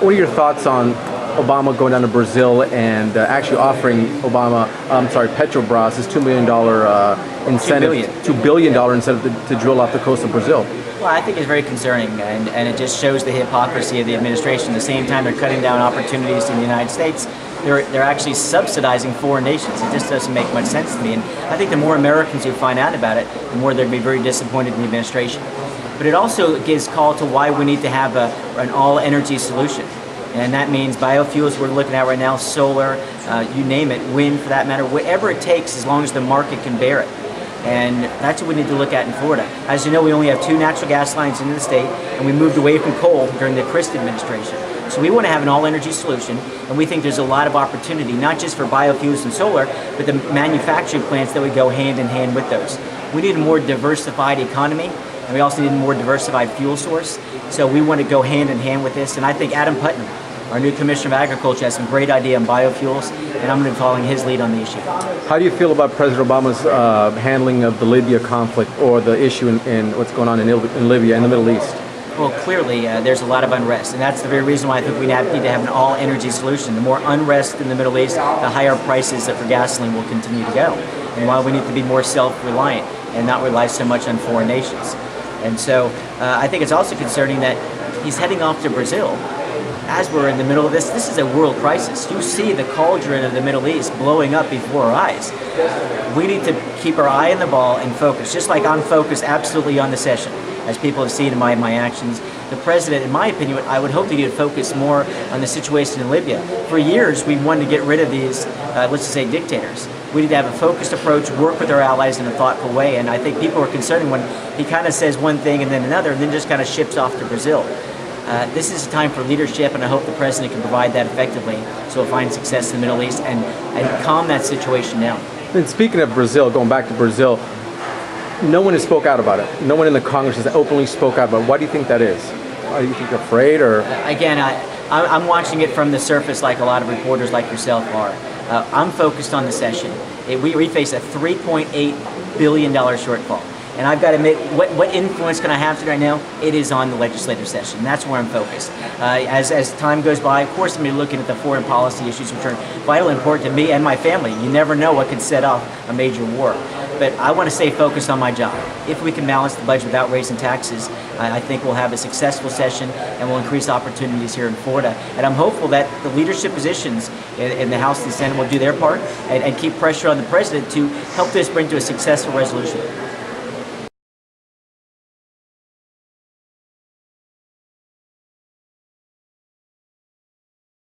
what are your thoughts on Obama going down to Brazil and actually offering Petrobras this $2 million incentive, $2 billion incentive to drill off the coast of Brazil? Well, I think it's very concerning, and it just shows the hypocrisy of the administration. At the same time, they're cutting down opportunities in the United States. They're actually subsidizing foreign nations. It just doesn't make much sense to me. And I think the more Americans who find out about it, the more they'll be very disappointed in the administration. But it also gives call to why we need to have an all-energy solution. And that means biofuels we're looking at right now, solar, you name it, wind for that matter, whatever it takes as long as the market can bear it. And that's what we need to look at in Florida. As you know, we only have 2 natural gas lines in the state, and we moved away from coal during the Christie administration. So we want to have an all-energy solution, and we think there's a lot of opportunity, not just for biofuels and solar, but the manufacturing plants that would go hand in hand with those. We need a more diversified economy, and we also need a more diversified fuel source. So we want to go hand in hand with this, and I think Adam Putnam, our new Commissioner of Agriculture, has some great idea on biofuels, and I'm going to be following his lead on the issue. How do you feel about President Obama's handling of the Libya conflict, or the issue in what's going on in Libya, in the Middle East? Well, clearly, there's a lot of unrest, and that's the very reason why I think we need to have an all-energy solution. The more unrest in the Middle East, the higher prices for gasoline will continue to go, and why we need to be more self-reliant and not rely so much on foreign nations. And so I think it's also concerning that he's heading off to Brazil as we're in the middle of this. This is a world crisis. You see the cauldron of the Middle East blowing up before our eyes. We need to keep our eye on the ball and focus, just like I'm focused absolutely on the session, as people have seen in my actions. The president, in my opinion, I would hope that he would focus more on the situation in Libya. For years, we wanted to get rid of these, let's just say, dictators. We need to have a focused approach, work with our allies in a thoughtful way, and I think people are concerned when he kind of says one thing and then another, and then just kind of ships off to Brazil. This is a time for leadership, and I hope the president can provide that effectively so we'll find success in the Middle East and calm that situation down. And speaking of Brazil, going back to Brazil, no one has spoke out about it. No one in the Congress has openly spoke out about it. Why do you think that is? Are you think afraid, or? Again, I'm watching it from the surface like a lot of reporters like yourself are. I'm focused on the session. We face a $3.8 billion shortfall. And I've got to admit, what influence can I have today right now? It is on the legislative session. That's where I'm focused. As time goes by, of course, I'm going to be looking at the foreign policy issues, which are vital and important to me and my family. You never know what could set off a major war. But I want to stay focused on my job. If we can balance the budget without raising taxes, I think we'll have a successful session and we'll increase opportunities here in Florida. And I'm hopeful that the leadership positions in the House and the Senate will do their part and keep pressure on the president to help this bring to a successful resolution.